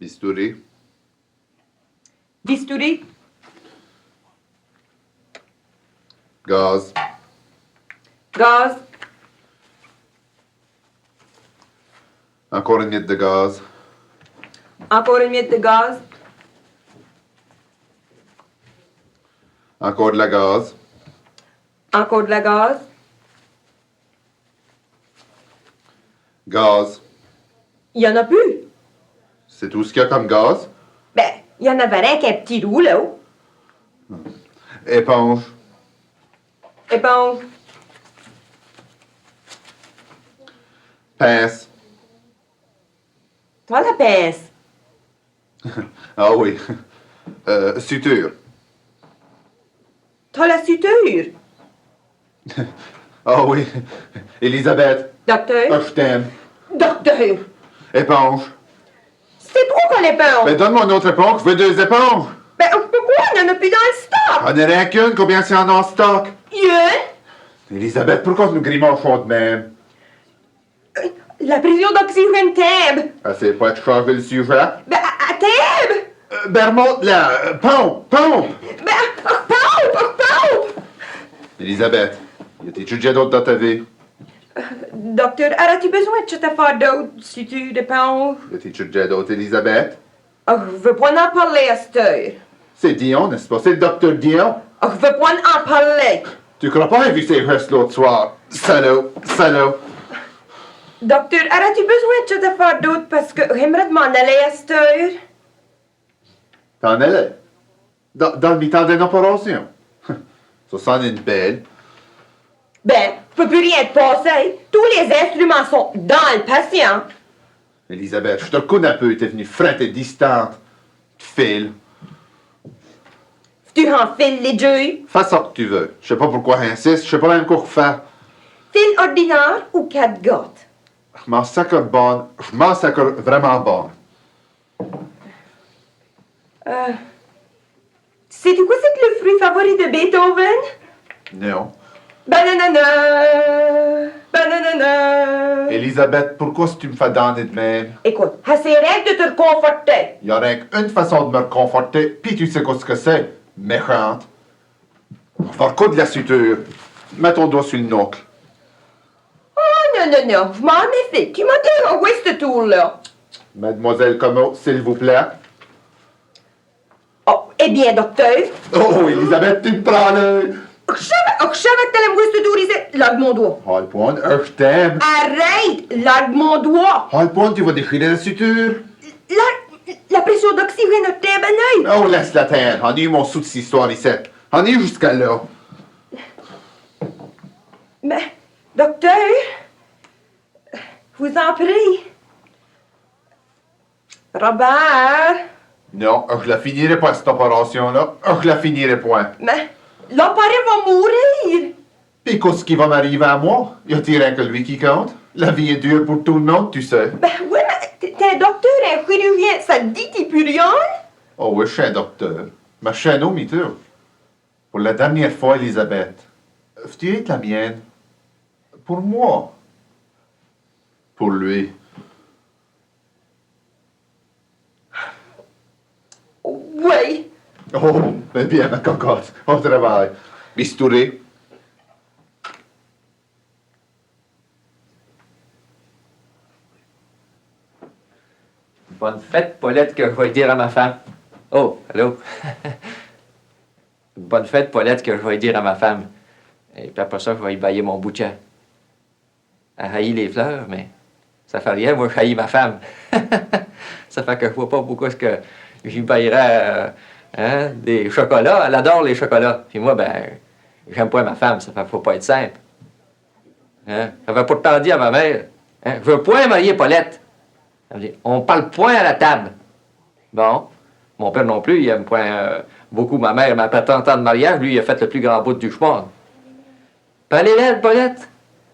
Bistouri. Bistouri. Gaz. Gaz. Encore une miette de gaz. Encore une miette de gaz. Encore de la gaz. Encore de la gaz. Gaz. Il y en a plus. C'est tout ce qu'il y a comme gaz. Ben, il y en avait rien qu'un petit roux là-haut. Éponge. Éponge. Pince. Toi, la pince. Ah oui. Suture. Toi, la suture. Ah oui. Elisabeth. Docteur. Je t'aime. Docteur. Éponge. C'est trop qu'on l'éponge. Ben donne-moi une autre éponge. Je veux 2 éponges. Ben, pourquoi il n'y en a plus dans le stock? On n'est rien qu'une. Combien c'est en stock? Une. Elisabeth, pourquoi tu nous grimaçons de même? La pression d'oxygène Thèbes. C'est pas de changer le sujet. Ben, à Thèbes. Ben remonte là. Pompe. Pompe. Ben, pompe. Elisabeth, y a-t-il déjà d'autres dans ta vie? Docteur, aurais-tu besoin de te faire d'autres si tu dépenses? Y a-t-il déjà d'autres, Elisabeth? Oh, je veux pas en parler à cette heure. C'est Dion, n'est-ce pas? C'est le docteur Dion. Oh, je veux pas en parler. Tu crois pas avoir vu ses gestes l'autre soir? Salaud. Salaud. Docteur, aurais-tu besoin de te faire d'autres parce que j'aimerais m'en aller à cette heure? T'en allais? Dans le mi-temps d'une opération? Ça s'en est une belle. Ben, je peux plus rien te passer. Tous les instruments sont dans le patient. Elisabeth, je te connais un peu. T'es venue frette et distante. Tu files. Tu enfiles les jeux. Fais ça que tu veux. Je sais pas pourquoi j'insiste. Je sais pas même quoi faire. Fil ordinaire ou 4 gouttes? Je m'en sacre bonne. Je m'en sacre vraiment bonne. Sais-tu quoi c'est que le fruit favori de Beethoven? Non. Bananana! Bananana! Elisabeth, pourquoi si tu me fais donner de même? Écoute, assez rien de te reconforter. Il y a rien qu'une façon de me reconforter, puis tu sais quoi ce que c'est? Méchante. On va faire quoi de la suture? Mets ton doigt sur le nocle. Oh non, je m'en méfie. Tu m'as dérangé ce tour-là. Mademoiselle Como, s'il vous plaît. Oh, eh bien, docteur. Oh, Elisabeth, tu me prends l'œil. Je savais que t'allais me voir ce tour ici. Largue mon doigt. Hall Point, je t'aime. Arrête! Largue mon doigt. Hall Point, tu vas déchirer la suture. La pression d'oxygène de tes beneuils. Oh, laisse la terre. On a eu mon sou de cette histoire ici. On est jusqu'à là. Mais, docteur, je vous en prie. Robert, Non, je la finirai pas, cette opération-là. Je la finirai point. mais l'appareil va mourir. Puis qu'est-ce qui va m'arriver à moi? Y a-t-il rien que lui qui compte? La vie est dure pour tout le monde, tu sais. Ben oui, mais t'es un docteur, un chirurgien, ça te dit t'es plus rien? Oh oui, je suis un docteur. Ma chaîne au miteur. Pour la dernière fois, Elisabeth. Veux-tu être la mienne? Pour moi. Pour lui. Oui. Oh, ben bien, ma cocotte. Au travail. Bistouré. Bonne fête, Paulette, que je vais dire à ma femme. Oh, allô? Bonne fête, Paulette, que je vais dire à ma femme. Et puis après ça, je vais y bailler mon bouquin. Elle haït les fleurs, mais ça fait rien, moi je haïs ma femme. Ça fait que je vois pas pourquoi est-ce que j'y baillerais des chocolats. Elle adore les chocolats. Puis moi, ben, j'aime pas ma femme, ça fait qu'il faut pas être simple. Hein? J'avais pourtant dit à ma mère, hein, je veux point marier Paulette. Elle me dit, on parle point à la table. Bon, mon père non plus, il aime point beaucoup ma mère, mais après 30 ans de mariage, lui, il a fait le plus grand bout du chemin. Puis elle est laide, Paulette.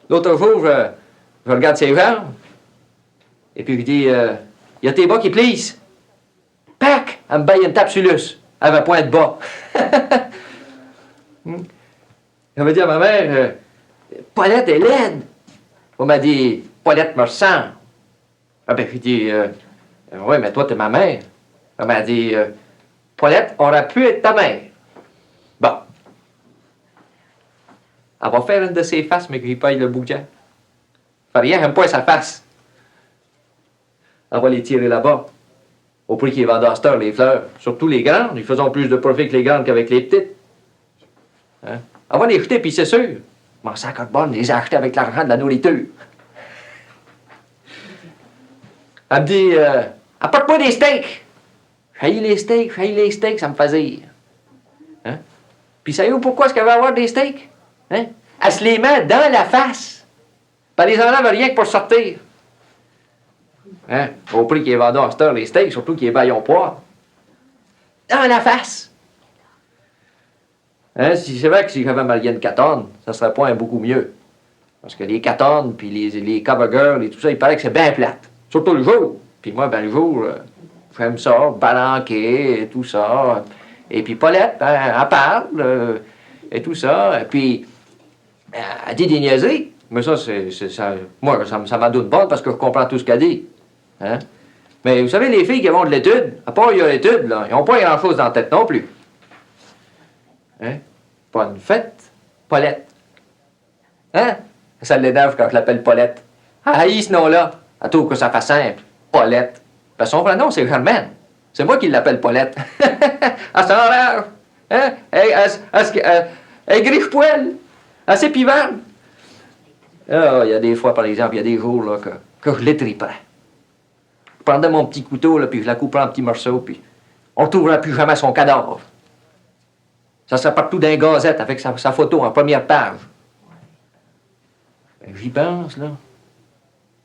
L'autre jour, je regarde ses jambes, et puis je dis, il y a tes bas qui plissent. Pac! Elle me baille une tape sur l'us. Elle avait point de bas. Elle m'a dit à ma mère, Paulette est laide. On m'a dit, Paulette me ressemble. Ah ben, j'ai dit, Oui, mais toi, t'es ma mère. Elle m'a dit, Paulette aurait pu être ta mère. Bon. Elle va faire une de ses faces, mais qu'il paye le bouquin. Fait rien, j'aime pas sa face. Elle va les tirer là-bas. Au prix qu'ils vendent à cette heure, les fleurs. Surtout les grandes. Ils font plus de profit avec les grandes qu'avec les petites. Hein? Elle va les jeter, puis c'est sûr. Mon sac de bonne, les a achetés avec l'argent de la nourriture. Elle me dit, apporte-moi des steaks. J'haïs les steaks, ça me fait rire. Hein? Puis savez-vous pourquoi est-ce qu'elle veut avoir des steaks? Hein? Elle se les met dans la face. Puis elle les enlève rien que pour sortir. Hein? Au prix qu'ils vendent à cette heure, les steaks, surtout qu'ils les baillent au poids. Dans la face. Hein? C'est vrai que si j'avais marié une catonne, ça serait pas un beaucoup mieux. Parce que les catonnes, puis les cover girls et tout ça, il paraît que c'est bien plate. Surtout le jour. Puis moi, ben le jour, j'aime ça, balanquer et tout ça. Et puis Paulette, ben, elle parle et tout ça. Et puis, elle dit des niaiseries. Mais ça, moi, ça m'a donné bonne parce que je comprends tout ce qu'elle dit. Hein? Mais vous savez, les filles qui vont de l'étude, à part il y a l'étude, là, ils n'ont pas grand-chose dans la tête non plus. Hein? Pas une fête, Paulette. Hein? Ça l'énerve quand je l'appelle Paulette. Ah, haïs ce nom-là. À tout que ça fasse simple. Paulette. Ben, son vrai nom, c'est Germaine. C'est moi qui l'appelle Paulette. Elle s'en rêve. Hein? Elle est griche-poêle. Elle s'épivane. Ah, il y a des fois, par exemple, il y a des jours là, que je l'étriperais. Je prendrais mon petit couteau, là, puis je la couperais en petits morceaux, puis on ne trouverait plus jamais son cadavre. Ça serait partout dans les gazettes avec sa photo en première page. Ben, j'y pense, là.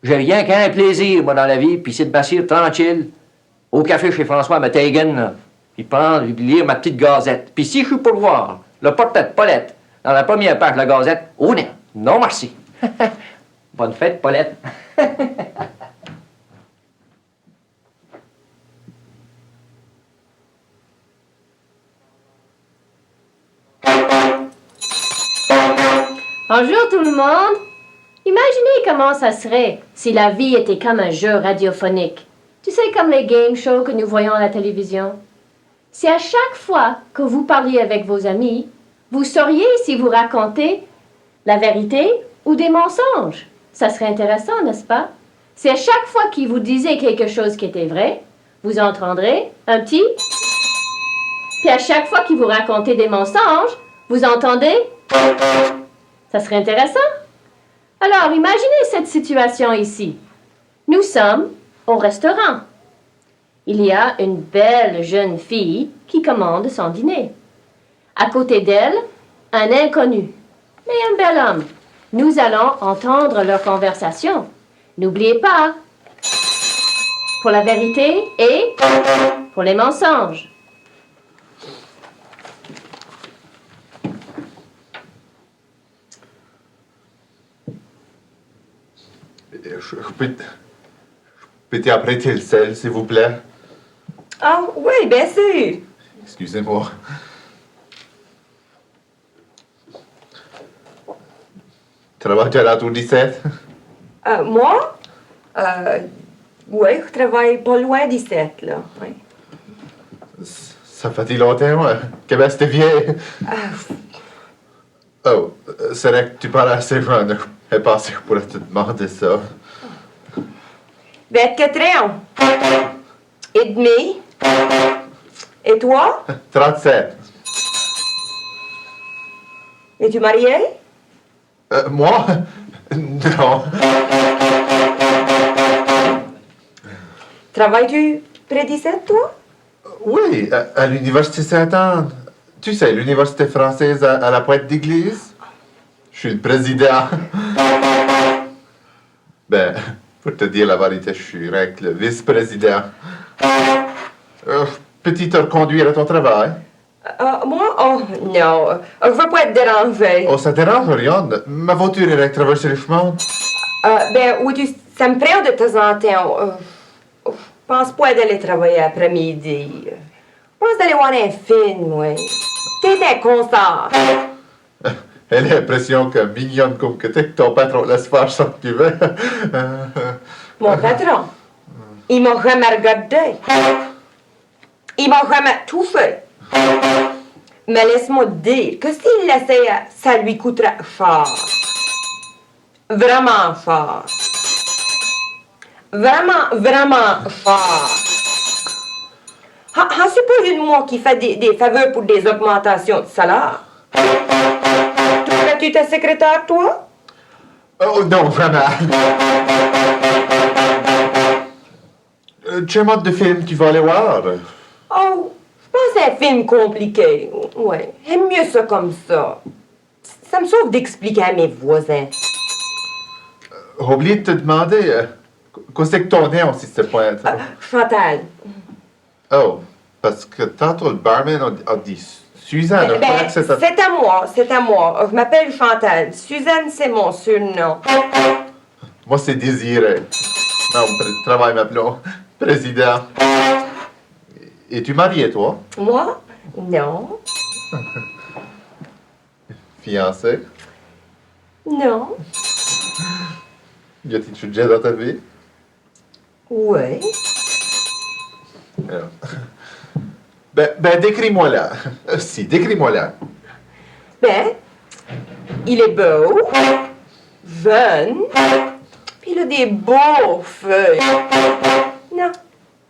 J'ai rien qu'un plaisir, moi, dans la vie, puis c'est de m'asseoir tranquille au café chez François Mettegen, là, puis prendre, puis lire ma petite gazette. Puis si je suis pour voir le portrait de Paulette dans la première page de la gazette, oh non, non merci. Bonne fête, Paulette. Bonjour tout le monde. Imaginez comment ça serait si la vie était comme un jeu radiophonique. Tu sais, comme les game shows que nous voyons à la télévision. Si à chaque fois que vous parliez avec vos amis, vous sauriez si vous racontez la vérité ou des mensonges. Ça serait intéressant, n'est-ce pas? Si à chaque fois qu'ils vous disaient quelque chose qui était vrai, vous entendrez un petit... Puis à chaque fois qu'ils vous racontaient des mensonges, vous entendez... Ça serait intéressant. Alors, imaginez cette situation ici. Nous sommes au restaurant. Il y a une belle jeune fille qui commande son dîner. À côté d'elle, un inconnu, mais un bel homme. Nous allons entendre leur conversation. N'oubliez pas, pour la vérité et pour les mensonges. Je peux t'apprêter le sel, s'il vous plaît? Ah, oui, bien sûr. Excusez-moi. Travailles à la tour 17? Moi? Oui, je travaille pas loin d'ici, là. Oui. Ça fait longtemps, que ben c'était vieille. Oh, c'est vrai que tu parles assez jeune. Je pensais que je pourrais te demander ça. 24 ans. Et demi. Et toi? 37. Es-tu marié? Moi? Non. Travailles-tu près d'ici, toi? Oui, à l'Université Sainte-Anne. Tu sais, l'Université française à la Pointe d'Église. Je suis le président. Ben, pour te dire la vérité, je suis rien que le vice-président. Peux-tu te reconduire à ton travail? Moi? Oh, non. Je veux pas être dérangée. Oh, ça dérange rien. Ma voiture irait traverser le chemin. Ben, oui, ça me prend de temps en temps. Je pense pas d'aller travailler après-midi. Je pense d'aller voir un film, oui. Peut-être un concert. J'ai l'impression que mignonne comme que t'es, que ton patron laisse faire ça que tu veux. Mon patron? Il m'a jamais regardé. Il m'a jamais tout fait. Mais laisse-moi te dire que s'il l'essayait, ça lui coûterait cher. Vraiment cher. Vraiment cher. C'est pas une moi qui fait des faveurs pour des augmentations de salaire. Tu es secrétaire, toi? Oh non, vraiment. Quel mode de film tu vas aller voir? Oh, je pense que c'est un film compliqué. Ouais, j'aime mieux ça comme ça. Ça me sauve d'expliquer à mes voisins. Oublié de te demander, qu'est-ce que ton nom, si c'est pas... Chantal. Oh, parce que tantôt le barman a dit Suzanne. Je croyais que c'était... C'est à moi. Je m'appelle Chantal. Suzanne, c'est mon surnom. Moi, c'est Désiré. Non, le travail m'appelons président. Es-tu marié, toi? Moi? Non. Fiancé? Non. Y a-t-il déjà dans ta vie? Oui. Ben, décris-moi là. Si, décris-moi là. Ben, il est beau, jeune, puis il a des beaux feuilles. Non.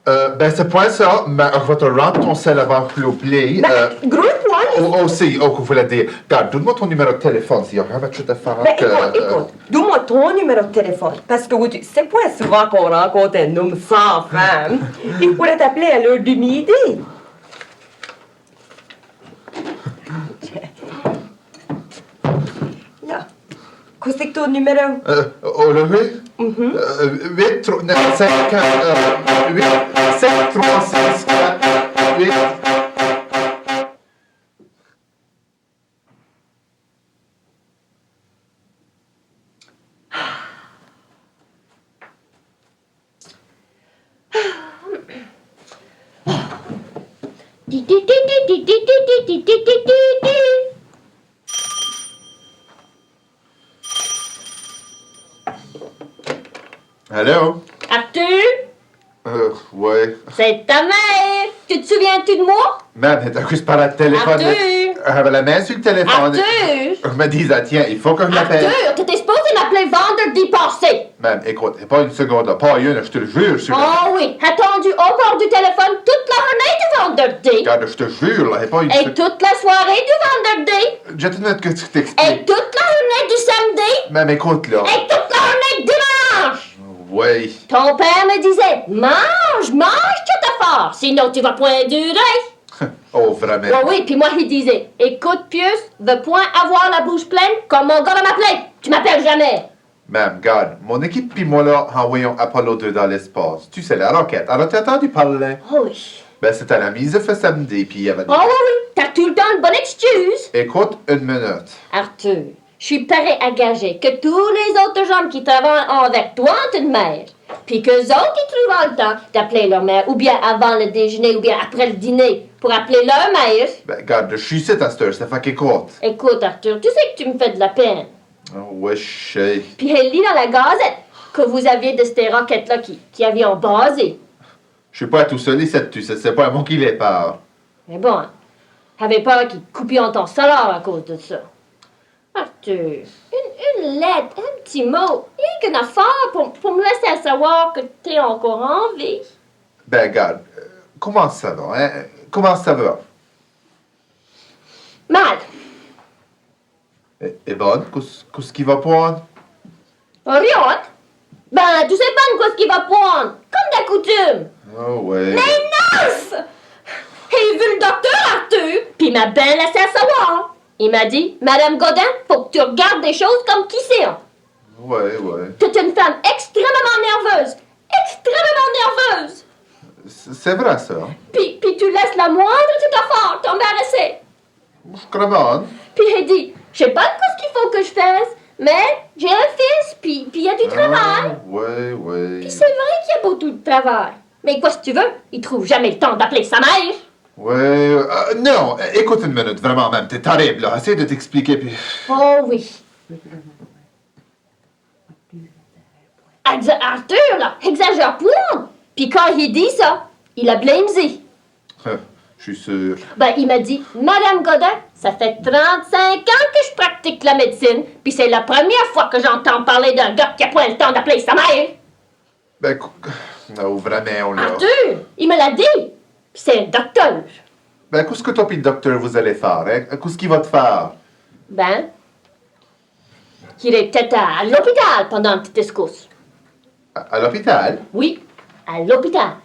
Ben, c'est pas ça, mais je vais te rendre ton sel avant que l'oublie. Gros point. Aussi, oh, que vous voulez dire. Regarde, donne-moi ton numéro de téléphone, s'il y a vraiment de choses à faire. Ben, écoute, donne-moi ton numéro de téléphone, parce que oui, c'est pas souvent qu'on rencontre un homme sans femme. Il pourrait t'appeler à l'heure du midi. Là. Qu'est-ce que ton numéro? Olivier? 8, 3, 9, 5, 8, 7, 3, 6, 4, 8. Allô? Arthur, Ouais. c'est ta mère. Tu te souviens-tu de moi? Même, t'as cru par le téléphone. Arthur! J'avais la main sur le téléphone. Arthur! Je me disais, tiens, il faut que je l'appelle. Arthur, t'étais supposé m'appeler vendredi passé. Même, écoute, pas une seconde, là, pas une, je te le jure. Sur... Oh oui, attendu au bord du téléphone toute la journée du vendredi. Regarde, je te jure, là, pas une Et toute la soirée du vendredi. Je te note que tu Et t'expliques. toute la journée du samedi. Même, écoute, là. Et toute la journée du dimanche. Oui. Ton père me disait, mange tout à fort, sinon tu vas point durer. Oh, vraiment. Oh oui, puis moi il disait, écoute Pius, veux point avoir la bouche pleine comme mon gars va m'appeler. Tu m'appelles jamais. Même, regarde, mon équipe puis moi, là, envoyons Apollo 2 dans l'espace. Tu sais, la roquette. Alors, t'as entendu parler? Oh oui. Ben, c'était la mise fait samedi, puis il y avait... Oh oui, oui, t'as tout le temps une bonne excuse. Écoute, une minute. Arthur, je suis prêt à gager que tous les autres gens qui travaillent envers toi ont une mère. Puis qu'eux autres, ils trouvent le temps d'appeler leur mère, ou bien avant le déjeuner, ou bien après le dîner, pour appeler leur mère. Ben, regarde, je suis ici à cette heure, ça fait qu'écoute. Écoute, Arthur, tu sais que tu me fais de la peine. Oh, ouais, je sais. Puis elle lit dans la gazette que vous aviez de ces roquettes-là qui avaient en basé. Je suis pas tout seul ici, tu sais, c'est pas à moi qui les parle. Mais bon, j'avais peur qu'ils coupent ton salaire à cause de ça. Arthur, une lettre, un petit mot, rien qu'une affaire pour me laisser savoir que t'es encore en vie. Ben, regarde, comment ça va, hein? Comment ça va? Mal. Et bonne, qu'est-ce qui va prendre? Rien. Ben, tu sais pas quoi ce qu'il va prendre, comme d'habitude. Oh, ouais. Mais neuf! J'ai vu le docteur Arthur, puis il m'a bien laissé savoir. Il m'a dit, Madame Godin, faut que tu regardes des choses comme qui c'est. Ouais. Tu es une femme extrêmement nerveuse. Extrêmement nerveuse. C'est vrai, ça. Puis tu laisses la moindre petite affaire t'embarrasser. Je crois bonne. Puis il dit, je sais pas ce qu'il faut que je fasse, mais j'ai un fils, puis il y a du travail. Ouais. Puis c'est vrai qu'il y a beaucoup de travail. Mais quoi, si tu veux, il trouve jamais le temps d'appeler sa mère. Ouais, non, écoute une minute, vraiment, même, t'es terrible, là. Essaye de t'expliquer, puis... Oh oui. Arthur, là, exagère point. Puis quand il dit ça, il a blamé. Je suis sûr. Ben, il m'a dit, Madame Godin, ça fait 35 ans que je pratique la médecine, puis c'est la première fois que j'entends parler d'un gars qui a pas le temps d'appeler sa mère. Ben, non, vraiment, là. Arthur, il me l'a dit. Puis c'est un docteur. Ben, qu'est-ce que toi et le docteur vous allez faire, hein? Qu'est-ce qu'il va te faire? Ben, il est peut-être à l'hôpital pendant un petit escousse. À l'hôpital? Oui, à l'hôpital.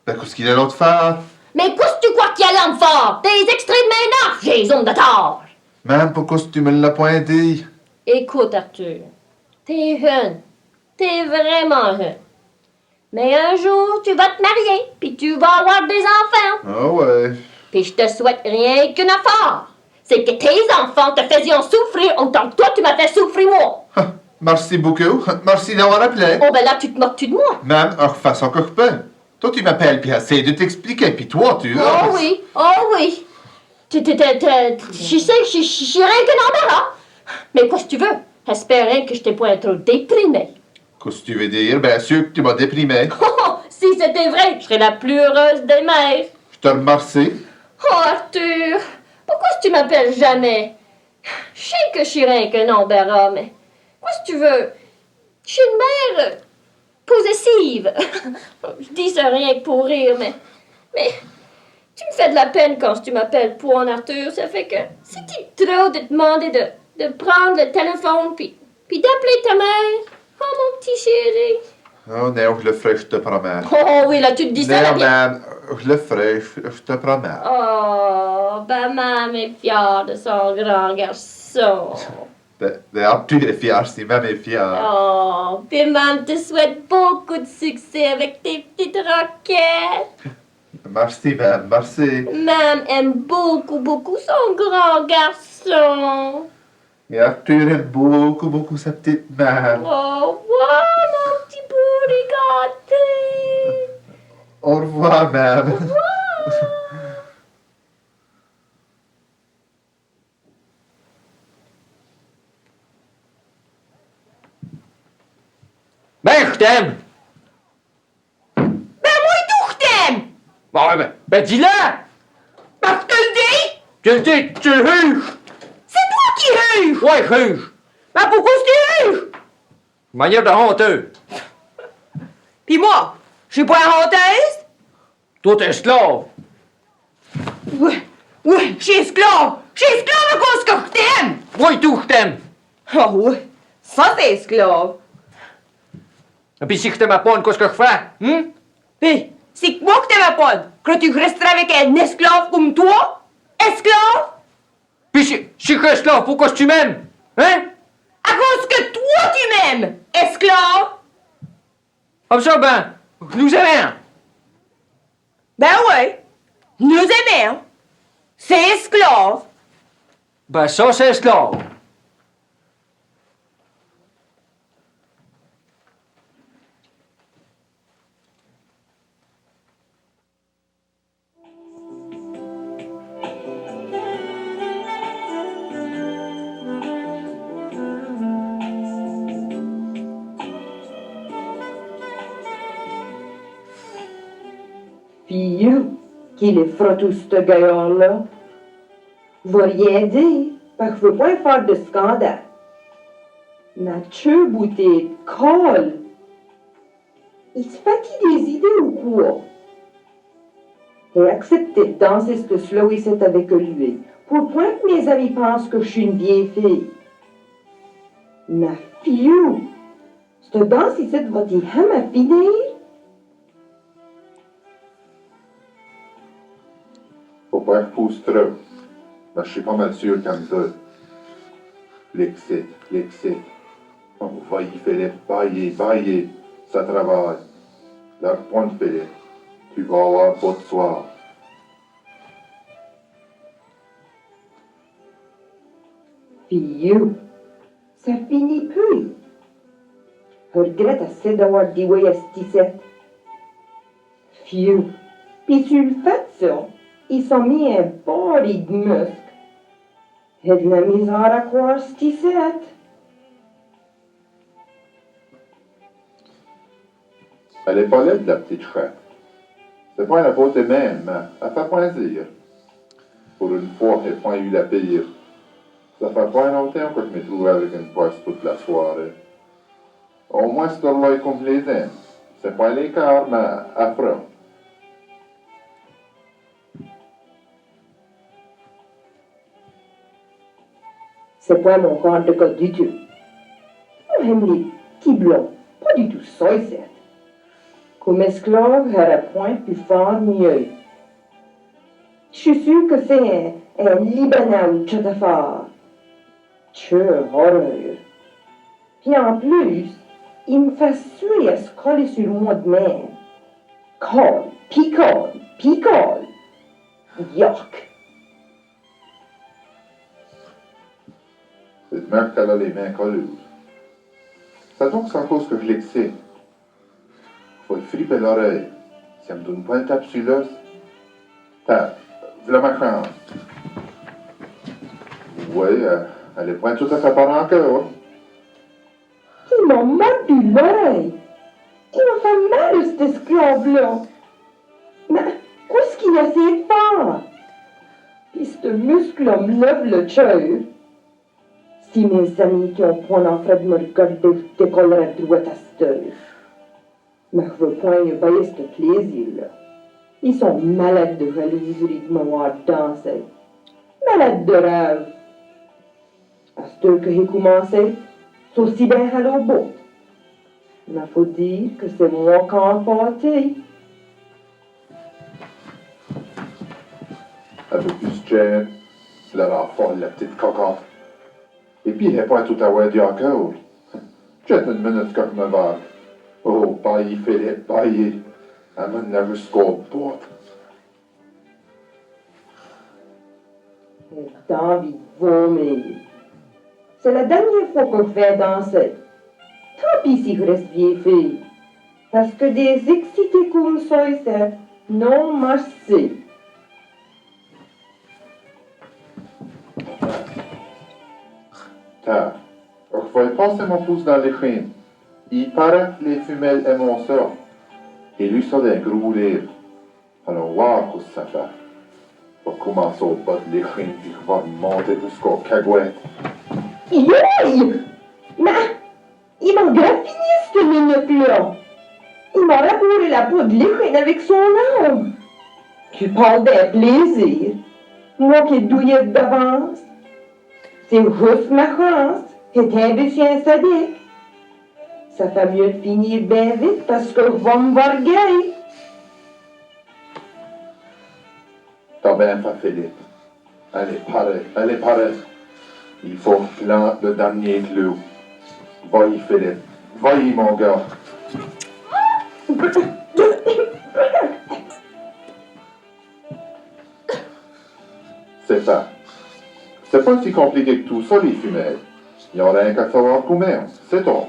Ben, qu'est-ce qu'il allait te faire? Mais qu'est-ce que tu crois qu'il y a l'homme fort? T'es extrêmement énorme, j'ai les hommes de tort. Même pourquoi tu me l'as point dit? Écoute, Arthur, t'es jeune. T'es vraiment jeune. Mais un jour, tu vas te marier, puis tu vas avoir des enfants. Ah ouais. Puis je te souhaite rien qu'une affaire. C'est que tes enfants te faisaient souffrir autant que toi, tu m'as fait souffrir moi. Ah, merci beaucoup. Merci d'avoir appelé. Oh, ben là, tu te moques-tu de moi? Même, en façon que je peux. Toi, tu m'appelles, puis essaie de t'expliquer, puis toi, tu... Oh oui, oh oui. Je sais, je suis rien qu'un embarras. Mais quoi, si tu veux, espère que je t'ai pas trop déprimé. Qu'est-ce que tu veux dire? Bien sûr que tu m'as déprimé. Oh, si c'était vrai, je serais la plus heureuse des mères. Je te remercie. Oh, Arthur, pourquoi tu m'appelles jamais? Je sais que je suis rien qu'un embarras, mais quoi si tu veux? Je suis une mère possessive. Je dis ça rien que pour rire, mais tu me fais de la peine quand tu m'appelles pour Arthur. Ça fait que c'est trop de te demander de prendre le téléphone puis d'appeler ta mère. Oh, mon petit chéri. Oh non, je le ferai, je te promets. Oh oui, là, tu te dis ça, là, Non, bien. man, je le ferai, je te promets. Oh, ben, maman est fière de son grand garçon. D'ailleurs, tu es fier, si même est fier. Oh, puis maman te souhaite beaucoup de succès avec tes petites roquettes. Merci, man, merci. Maman aime beaucoup, beaucoup son grand garçon. Et Arthur aime beaucoup, beaucoup sa petite mère. Au revoir, mon petit pourri gâté. Au revoir, man. Ben, je t'aime! Ben moi tout, je t'aime! Bon, ben dis-le! Ben, je te le dis! Tu le dis, tu le juges! C'est toi qui juges! Ouais, juge! Ben pourquoi tu juges? Manière de honteux! Pis moi, je suis pas honteuse? Toi, t'es esclave! Ouais, je suis esclave! Je suis esclave à cause que je t'aime! Moi et tout, je t'aime! Ah ouais, ça c'est esclave. Et puis si je t'aime pas, qu'est-ce que je fais? Hum? Pis, c'est que moi que t'aimes pas, que tu resterais avec un esclave comme toi? Esclave? Puis si je suis esclave, pourquoi tu m'aimes? Hein? À cause que toi tu m'aimes, esclave! Comme ça, ben, nous aimons! Ben ouais, nous aimons. C'est esclave. Ben ça, c'est esclave! Puis, qui les fera tout ce gaillard-là? Je vais rien dire, parce que je veux pas faire de scandale. Mathieu Boutet, colle. Il se fatigue des idées ou quoi? Et accepter de danser ce slow ici avec lui, pour point que mes amis pensent que je suis une vieille fille. Ma fille, cette danse ici va dire à ma finir? Faut pas que je pousse trop. Mais je suis pas mal sûr comme ça. L'excite. On va y Philippe, bailler. Ça travaille. La pointe, Philippe. Tu vas avoir pas de soir. Puis, ça finit plus. Je regrette assez d'avoir dit oui à cette ticette. Fiu. Puis sur le fait ça, ils sont mis un body de muscle. Et de la misère à croire cette ticette. Elle est pas laide, la petite chatte. C'est pas la faute même, mais elle fait point dire. Pour une fois, elle n'a pas eu la pire. Ça fait pas longtemps que je me trouve avec une poisse toute la soirée. Au moins, c'est là complaisant. C'est pas l'écart, mais affreux. C'est pas mon genre de cas du tout. J'aime les petits blancs, pas du tout ça, c'est. Comme esclave, elle a point pu faire mieux. Je suis sûre que c'est un Libanais ou tout à faire. Quelle horreur. Puis en plus, il me fait suer à se coller sur moi de même. Colle, puis colle, puis colle. Yuck. C'est de même qu'elle a les mains colleuses. Ça donc c'est à cause que je l'excite. Faut lui fripper l'oreille. Si elle me donne pas un tape sur l'os, tape. Voilà ma chance. Oui, elle est pas tout à fait par encore. Il m'a mordu l'oreille. Il m'a fait mal, cet esclave-là. Mais qu'est-ce qu'il a essayé de faire? Puis ce muscle-là me lève le cœur. Si mes amis qui ont point en fait de me regarder, je décollerais droit à cette heure. Mais je veux point éveiller ce plaisir-là. Ils sont malades de jalousie de me voir danser. Malades de rêve. À cette heure que j'ai commencé, c'est aussi bien aller au bout. Mais faut dire que c'est moi qui en emporté. Un peu plus Jane, la rend folle, la petite cocotte. Et puis, elle n'est pas tout à l'heure du encore. Juste une minute que je me barre. Oh, bailli, Philippe, bailli. Amène-la jusqu'au bout. J'ai envie de vomir. C'est la dernière fois que je vais danser. Tant pis si je reste vieille fille. Parce que des excités comme ça, c'est non merci. T'as. Je vais passer mon pouce dans les chines. Il paraît que les femelles aiment ça. Et lui, ça d'un gros livre. Alors, voir ce que ça fait. Je vais commencer au bas de l'échine, puis je vais monter jusqu'au cagouette. Yoï! Mais, il m'a graffiné cette minute-là. Il m'a rabouré la peau de l'échine avec son âme. Tu parles d'un plaisir. Moi qui douillais d'avance. C'est juste ma chance. C'est un chien sadique. Ça fait mieux de finir bien vite parce que je vais me voir gay. T'as bien fait, Philippe. Elle est pareille. Il faut que plante le dernier clou. Va-y, Philippe. Va-y, mon gars. C'est ça. C'est pas si compliqué que tout ça, les femelles. Il y en a rien qu'à savoir combien. C'est tout.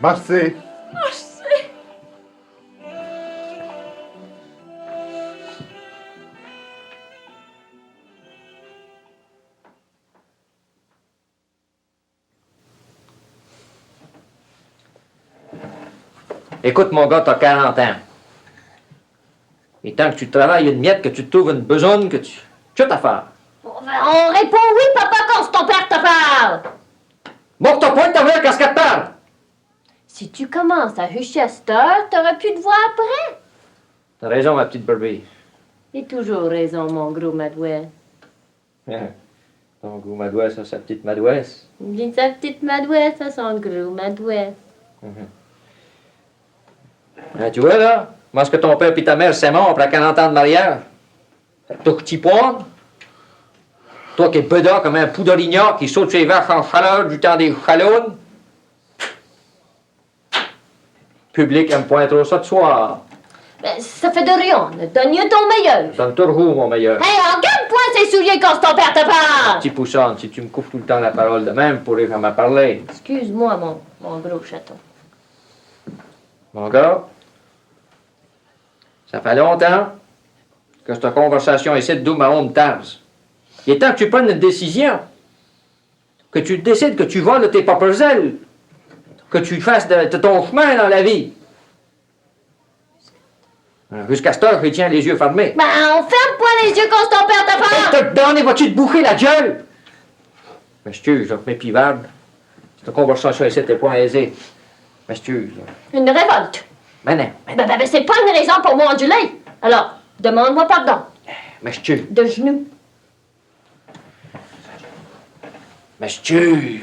Merci. Écoute, mon gars, t'as 40 ans. Et tant que tu travailles une miette, que tu te trouves une besogne, que tu... Tu as ta faire. On répond oui, papa, quand c'est ton père te parle. Bon, t'as point de ta vraie casquette parle. Si tu commences à hucher à cette heure, t'auras plus de voix après. T'as raison, ma petite Barbie. J'ai toujours raison, mon gros madouet. Ton gros madouesse, ça, sa petite madouesse. Dis sa petite madouette, ça son gros madouet. Tu vois, là, moi, ce que ton père et ta mère, c'est mort après 40 ans de mariage. Toi qui t'y poignes. Toi qui es bedard comme un poudrignard qui saute sur les vaches en chaleur du temps des chalonnes. Public aime point trop ça de soir. Ben, ça fait de rien. Donne-lui ton meilleur. Donne toujours mon meilleur. Hey, regarde-point ses souliers quand ton père te parle. Petit pousson, si tu me coupes tout le temps la parole de même, pourrais jamais parler. Excuse-moi, mon gros chaton. Mon gars, ça fait longtemps que cette conversation ici de ma honte tarse. Il est temps que tu prennes une décision. Que tu décides que tu voles de tes propres ailes. que tu fasses de ton chemin dans la vie. Jusqu'à cette heure, il tient les yeux fermés. Ben, on ferme pas les yeux quand ton père te parle! Te donner, vas-tu te bouffer la gueule? M'excuse, mes pivardes. Cette conversation ici n'était pas aisée. M'excuse. Une révolte. Mais non, Ben, c'est pas une raison pour m'enduler. Alors, demande-moi pardon. m'excuse. De genoux. M'excuse.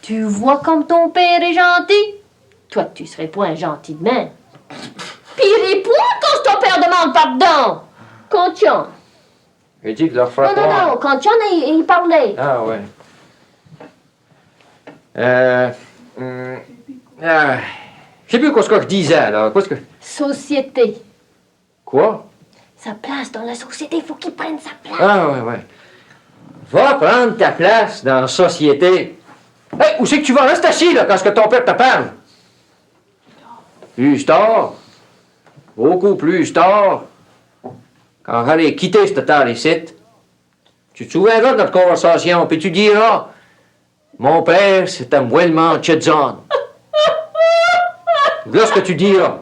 Tu vois comme ton père est gentil? Toi, tu serais point gentil de même. Pis il est point quand ton père demande pardon. Conscient. J'ai dit que leur frère. Non, conscient, il parlait. Ah, ouais. Je sais plus quoi ce que je disais, là. Qu'est-ce que. Société. Quoi? Sa place dans la société, il faut qu'il prenne sa place. Ah, ouais. Va prendre ta place dans la société. Hey, où c'est que tu vas? Reste assis, là, quand ce que ton père te parle. Plus tard. Beaucoup plus tard. Quand j'allais quitter cette terre ici, tu te souviendras de notre conversation, puis tu diras, mon père, c'était moellement Tchedzon. Voilà ce que tu diras.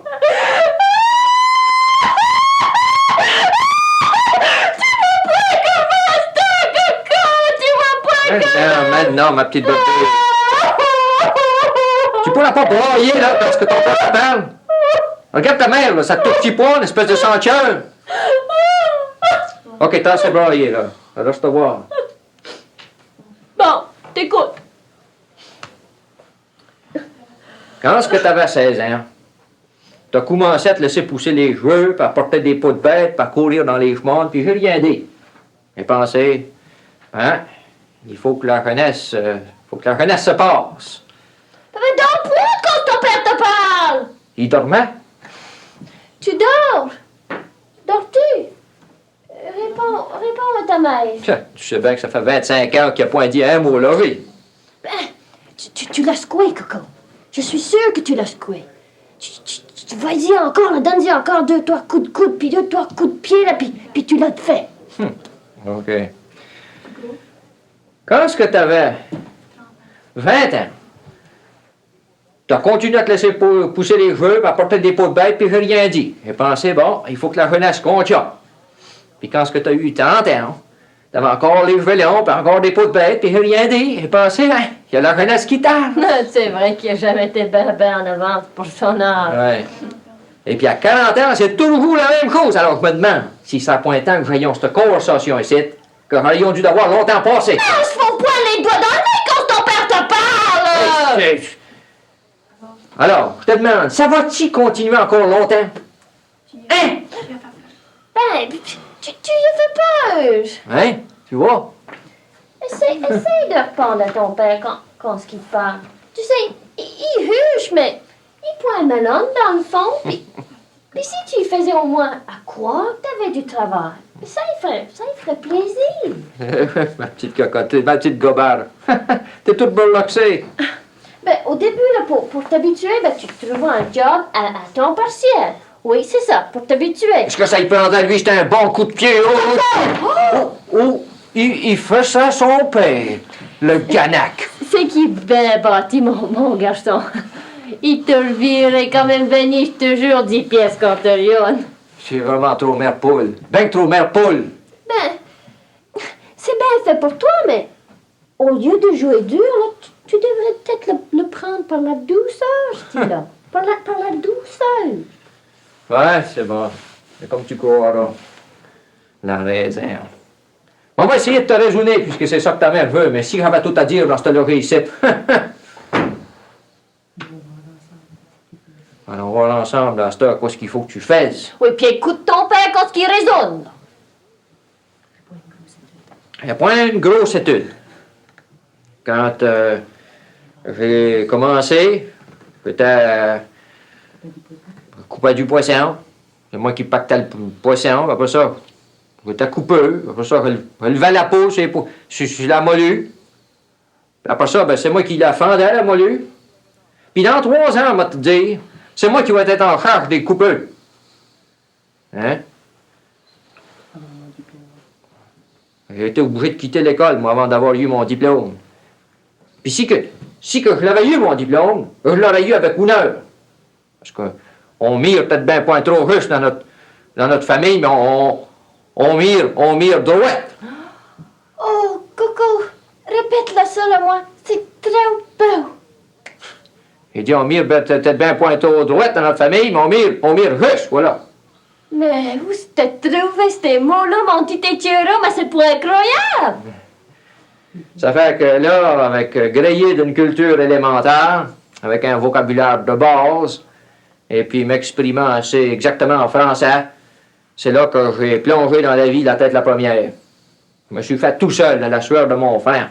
Non, ma petite beauté. Tu pourras pas broyer, là, parce que ton père te parle. Regarde ta mère, là, ça te touche pas, une espèce de sang-cœur. OK, t'as assez broyer, là. Reste voir. Bon, t'écoutes. Quand est-ce que t'avais 16 ans, t'as commencé à te laisser pousser les cheveux, puis à porter des peaux de bête, puis à courir dans les chemins, puis j'ai rien dit. J'ai pensé, hein, il faut que la jeunesse se passe. Mais donc, point quand ton père te parle. Il dormait? Tu dors. Dors-tu? Réponds à ta mère. Tiens, tu sais bien que ça fait 25 ans qu'il n'a point dit un mot, là, oui. Ben, tu l'as secoué, Coco. Je suis sûre que tu l'as secoué. Tu vas-y encore, là, donne-y encore 2-3 coups de coude, puis 2-3 coups de pied, là, puis tu l'as fait. OK. Quand est-ce que t'avais 20 ans, t'as continué à te laisser pousser les cheveux, à porter des peaux de bête, puis j'ai rien dit. J'ai pensé, bon, il faut que la jeunesse compte. Puis quand est-ce que t'as eu 30 ans, t'avais encore les cheveux longs, puis encore des peaux de bête, puis j'ai rien dit. J'ai pensé, hein, il y a la jeunesse qui tarde. C'est vrai qu'il n'a jamais été ben en avance pour son âge. Ouais. Et puis à 40 ans, c'est toujours la même chose. Alors je me demande si ça a point de temps que j'ayons cette conversation ici, que j'ayons dû d'avoir longtemps passé. On se fout point les doigts dans le nez quand ton père te parle! Alors, je te demande, ça va-t-il continuer encore longtemps? Hein? Ben, tu lui fais peur. Hein? Tu vois? Essaye de répondre à ton père quand ce qu'il te parle. Tu sais, il huche, mais il point melon dans le fond. Puis si tu lui faisais au moins à croire que t'avais du travail, ça lui ferait plaisir. Ma petite cocotte, ma petite gobard. T'es toute burloxée. Ben, au début, là, pour t'habituer, ben, tu trouves un job à temps partiel. Oui, c'est ça, pour t'habituer. Est-ce que ça y prendrait, lui, c'était un bon coup de pied? Il fait ça à son père, le ganac. C'est qui est bien bâti, mon garçon. Il te le virait comme une bénie, je te jure, 10 pièces contre Lyon. C'est vraiment trop mère poule. Ben que trop mère poule. Ben, c'est bien fait pour toi, mais au lieu de jouer dur, là, tu devrais peut-être le prendre par la douceur, ce là. Par la douceur. Ouais, c'est bon. C'est comme tu croiras. La raison. On va essayer de te raisonner, puisque c'est ça que ta mère veut, mais si j'avais tout à dire dans cette oreille ici. Alors, on va ensemble dans cette heure, qu'est-ce qu'il faut que tu fasses. Oui, puis écoute ton père quand il raisonne. Il n'y a pas une grosse étude. Quand j'ai commencé, j'étais couper du poisson. C'est moi qui pactais le poisson. Après ça, j'étais coupeur. Après ça, je levais la peau sur la molue. Puis après ça, ben, c'est moi qui la fendais, la molue. Puis dans 3 ans, on va te dire, c'est moi qui vais être en charge des coupeurs. Hein? J'ai été obligé de quitter l'école, moi, avant d'avoir eu mon diplôme. Puis si que si que je l'avais eu, mon diplôme, je l'aurais eu avec honneur. Parce qu'on mire peut-être bien point trop riche dans notre famille, mais on mire droite. Oh, Coco, répète-le ça, là, moi. C'est très beau. Il dit, on mire peut-être bien point trop droite dans notre famille, mais on mire riche, voilà. Mais où t'as trouvé ces mots-là, mon petit étiora? Mais c'est pas incroyable! Ça fait que là, avec grillé d'une culture élémentaire, avec un vocabulaire de base, et puis m'exprimant assez exactement en français, c'est là que j'ai plongé dans la vie la tête la première. Je me suis fait tout seul à la sueur de mon frère.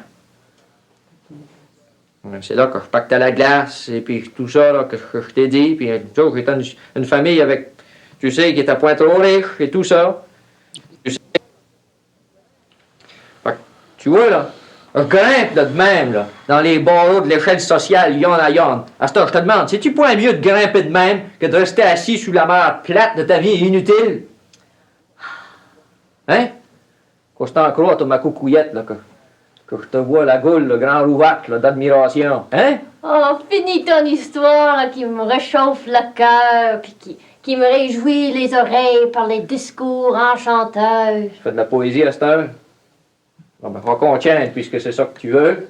C'est là que je pactais la glace, et puis tout ça là, que je t'ai dit, puis j'étais une famille avec, tu sais, qui était point trop riche, et tout ça. Tu sais. Fait que, tu vois, là, je grimpe là, de même, là, dans les barreaux de l'échelle sociale, yon à yon. À ce temps, je te demande, c'est-tu point mieux de grimper de même que de rester assis sous la mer plate de ta vie inutile? Hein? Quand je t'en crois, ma coucouillette, là, que je te vois la goule, le grand rouvac, là, d'admiration. Hein? Oh, finis ton histoire, là, qui me réchauffe le cœur, puis qui me réjouit les oreilles par les discours enchanteurs. Tu fais de la poésie à cette heure? Bon, ben, faut qu'on tienne, puisque c'est ça que tu veux.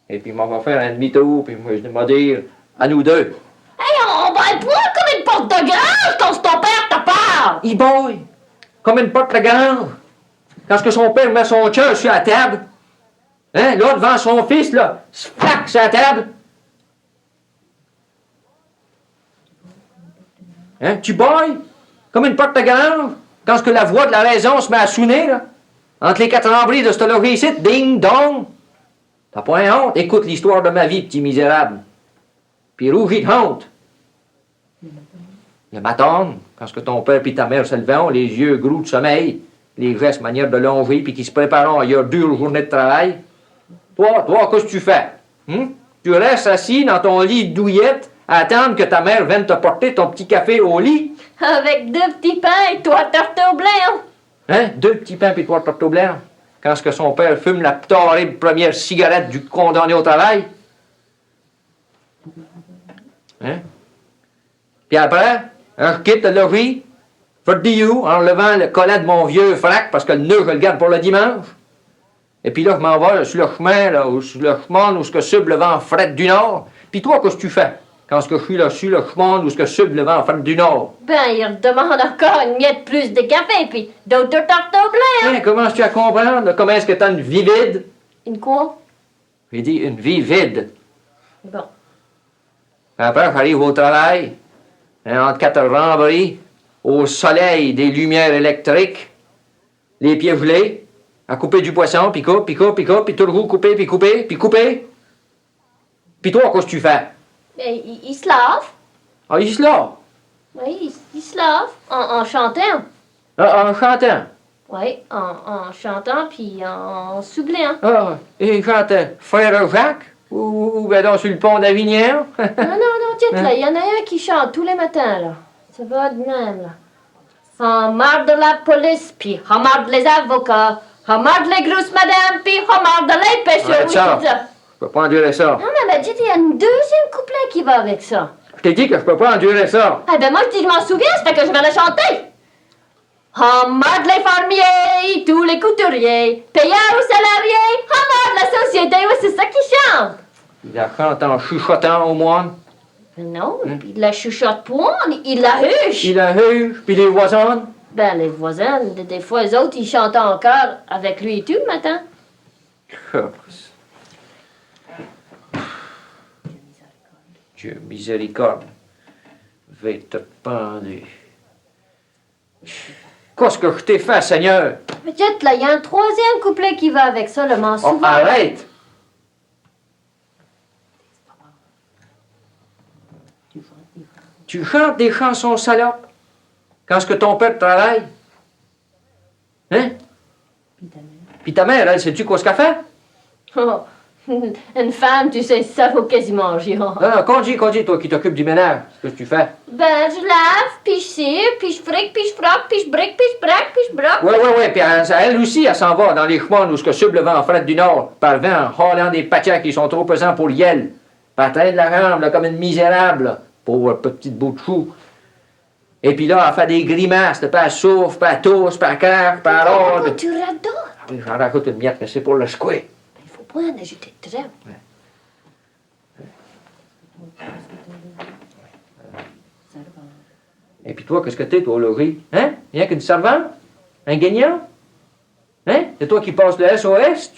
Et puis, on va faire un demi-tour, puis moi, je vais dire à nous deux. Hey, on va être point comme une porte de grange quand ton père te parle! E-boy! Comme une porte de grange. Quand ce que son père met son cœur sur la table, hein, là, devant son fils, là, se flaque sur la table. Hein, tu boy? Comme une porte de grange. Quand ce que la voix de la raison se met à sonner, là. Entre les quatre lambris de ce logis ici, ding dong. T'as pas honte? Écoute l'histoire de ma vie, petit misérable. Puis rougis de honte. Le matin, quand ce que ton père et ta mère se levaient, ont les yeux gros de sommeil, les gestes manière de longer, puis qui se préparent à leur dure journée de travail. Toi, qu'est-ce que tu fais? Tu restes assis dans ton lit de douillette à attendre que ta mère vienne te porter ton petit café au lit? Avec deux petits pains et toi, tarte au blanc. Hein? 2 petits pains puis 3 tortes au blanc. Quand ce que son père fume la terrible première cigarette du condamné au travail. Hein? Puis après, je quitte le logis, je te dis où, en levant le collet de mon vieux frac, parce que le nœud, je le garde pour le dimanche. Et puis là, je m'en vais sur le chemin, là, sur le chemin où ce que sub le vent fret du nord. Puis toi, qu'est-ce que tu fais? Quand ce que je suis là sur le chemin où ce que sub le vent fret du nord. Ben, il demande encore une miette plus de café, puis d'autres tartes au blanc. Hein, commences-tu à comprendre? Là, comment est-ce que t'as une vie vide? Une quoi? J'ai dit une vie vide. Bon. Après, j'arrive au travail, hein, entre 4 rambris, au soleil des lumières électriques, les pieds gelés, à couper du poisson, puis coupe, puis coupe, puis coupe, puis tout le roux couper, puis couper, puis couper. Puis toi, qu'est-ce que tu fais? Il se lave. Ah, il se lave. Oui, il se lave en chantant. Ah, en chantant. Oui, en chantant puis en soublant. Ah, et il chantait Frère Jacques, ou ben donc sur le pont d'Avignon. Non, tiens, là, il y en a un qui chante tous les matins, là. Ça va de même, là. En marre de la police, puis en marre les avocats, en marre les grosses madames, puis en marre les pêcheurs. Arrête Oui, ça. c'est ça. Je peux pas endurer ça. Non, mais elle m'a dit qu'il y a une deuxième couplet qui va avec ça. Je t'ai dit que je peux pas endurer ça. Eh ben moi, je dis, je m'en souviens, ça fait que je vais la chanter. En marre les fermiers, tous les couturiers, payeurs ou salariés, en marre la société, oui, c'est ça qu'ils chantent. Il la chante en chuchotant au moine. Non, puis il la chuchote point, il la huche. Il la huche, puis les voisins. Ben, les voisins, des fois, les autres, ils chantent encore avec lui et tout le matin. Dieu miséricorde, vais te pendre. Qu'est-ce que je t'ai fait, Seigneur? Peut-être, là, il y a un troisième couplet qui va avec ça, le m'en Oh, souviens. arrête! Tu chantes des chansons salopes quand est-ce que ton père travaille? Hein? Puis ta mère, elle, sais-tu quoi ce qu'elle fait? Oh, une femme, tu sais, ça vaut quasiment géant. Non, conduis, toi qui t'occupes du ménage. Qu'est-ce que tu fais? Ben, je lave, puis je cire, puis je fric, puis je frotte, puis je brique, puis je braque, puis je broque. Oui, puis elle aussi, elle s'en va dans les chemins où ce que sub le vent fret du nord, par vent, en haulant des pâtières qui sont trop pesants pour l'yel. Elle traîne la jambe, là, comme une misérable, là. Pauvre petite bout de chou. Et puis là, elle fait des grimaces, là, puis elle souffle, puis elle tousse, puis elle craque, puis elle rôde. Oh, tu radotes. Ah oui, j'en rajoute une miette, mais c'est pour le secouer. Il faut pas en ajouter trop. Et puis toi, qu'est-ce que t'es, toi, Laurie? Hein? Rien qu'une servante? Un guignol? Hein? C'est toi qui passes le SOS?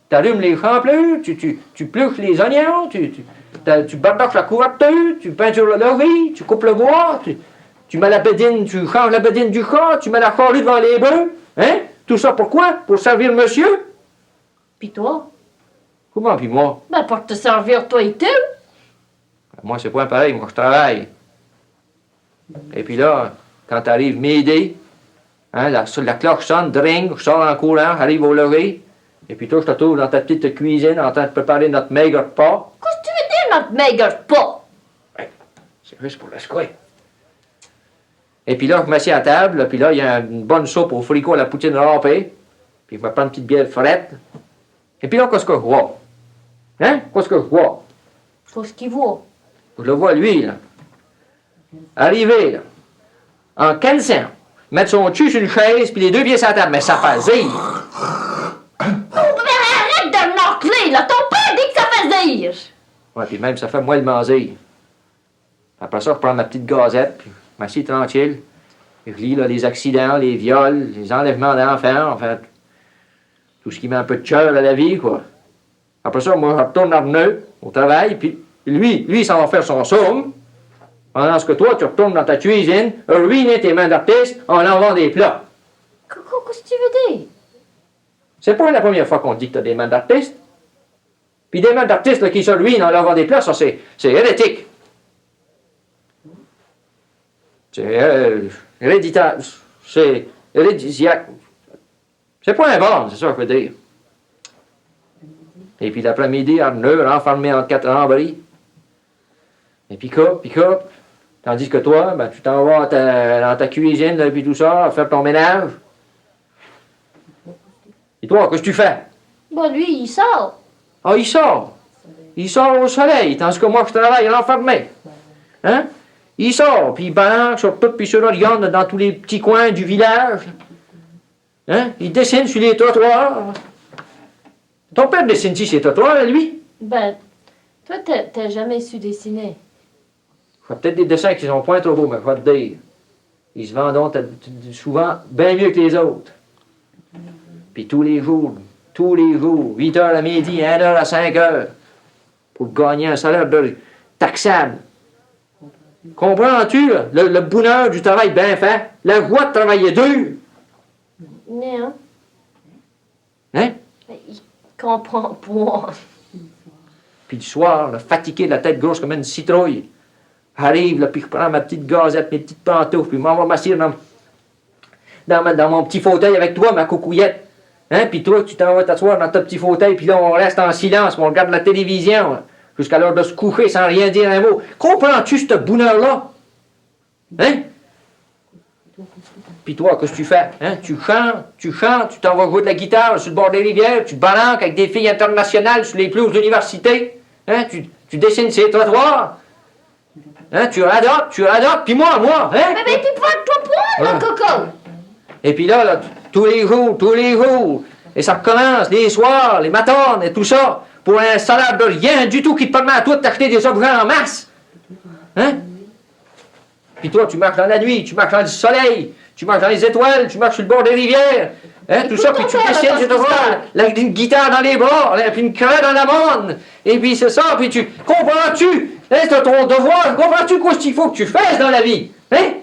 Tu allumes les champlures, tu pluches les oignons, tu bardaches la couverture, tu peintures le logis, tu coupes le bois, tu mets la bédine, tu changes la bédine du chat, tu mets la charrue devant les bœufs. Hein? Tout ça pourquoi? Pour servir monsieur? Puis toi? Comment, puis moi? Ben, pour te servir, toi et tout. Moi, c'est pas pareil, moi, je travaille. Et puis là, quand t'arrives midi, hein, la cloche sonne, dring, je sors en courant, j'arrive au logis, et puis toi, je te trouve dans ta petite cuisine en train de préparer notre maigre repas. Qu'est-ce que tu veux dire, notre maigre pas? C'est juste pour le secouer. Et puis là, je m'assieds à table, puis là, il y a une bonne soupe au fricot à la poutine râpée, puis je me prends une petite bière frette. Et puis là, qu'est-ce que je vois? Hein? Qu'est-ce que je vois? Faut ce qu'il vaut. Je le vois, lui, là. Arriver, là, en 15 ans, mettre son cul sur une chaise, puis les deux pieds sur la table, mais ça fait zire. Oh, mais arrête de m'enculer, là! Ton père dit que ça fait dire! Ouais, puis même, ça fait moellement zire. Après ça, je prends ma petite gazette, puis je m'assieds tranquille. Et je lis là, les accidents, les viols, les enlèvements d'enfants, enfin, tout ce qui met un peu de cœur à la vie, quoi. Après ça, moi, je retourne à Renaud, au travail, puis lui, il s'en va faire son somme. Pendant ce que toi, tu retournes dans ta cuisine, ruiner tes mains d'artiste en lavant des plats. Qu'est-ce que tu veux dire? C'est pas la première fois qu'on dit que t'as des mains d'artiste. Puis des mains d'artiste là, qui se ruinent en lavant des plats, ça c'est hérétique. C'est héréditaire. C'est hérédisiaque. C'est pas un bon, c'est ça que je veux dire. Et puis l'après-midi, à 9h, enfermé entre quatre rambris. Et puis coupe. Tandis que toi, ben, tu t'en vas dans ta cuisine, là, puis tout ça, faire ton ménage. Et toi, qu'est-ce que tu fais? Bon, lui, il sort. Ah, il sort. Il sort au soleil, tandis que moi, je travaille enfermé. Hein? Il sort, puis il balance sur tout, puis sur l'Orion, dans tous les petits coins du village. Hein? Il dessine sur les trottoirs. Ton père dessine-tu ces trottoirs, lui? Ben, toi, t'as jamais su dessiner. Je fais peut-être des dessins qui sont point trop beaux, mais je vais te dire. Ils se vendent donc souvent bien mieux que les autres. Puis tous les jours, 8h à midi, 1h à 5h, pour gagner un salaire de taxable. Comprends-tu, là, le bonheur du travail bien fait, la joie de travailler dur? Non. Hein? Il comprend pas. Puis le soir, là, fatigué de la tête grosse comme une citrouille, j'arrive, là, puis je prends ma petite gazette, mes petites pantoufles, puis je m'en vais m'asseoir dans mon petit fauteuil avec toi, ma coucouillette. Hein? Puis toi, tu t'en vas t'asseoir dans ton petit fauteuil, puis là, on reste en silence, on regarde la télévision, là, jusqu'à l'heure de se coucher sans rien dire un mot. Comprends-tu ce bonheur-là? Hein? Puis toi, qu'est-ce que tu fais? Hein? Tu chantes, tu t'en vas jouer de la guitare sur le bord des rivières, tu te balances avec des filles internationales sur les pelouses d'université. Hein? Tu dessines ces trottoirs. Hein? Tu radotes, puis moi, hein? Mais puis toi point, là, coco! Et puis là, tous les jours, et ça recommence, les soirs, les matins, et tout ça, pour un salaire de rien du tout qui te permet à toi de t'acheter des objets en masse. Hein? Puis toi, tu marches dans la nuit, tu marches dans le soleil, tu marches dans les étoiles, tu marches sur le bord des rivières. Hein? Tout ça, puis tu dessines, tu te vois, une guitare dans les bras, puis une crête dans la manne. Et puis c'est ça, puis tu... Comprends-tu? Hein, c'est ton devoir, comprends-tu quoi qu'il faut que tu fasses dans la vie? Hein?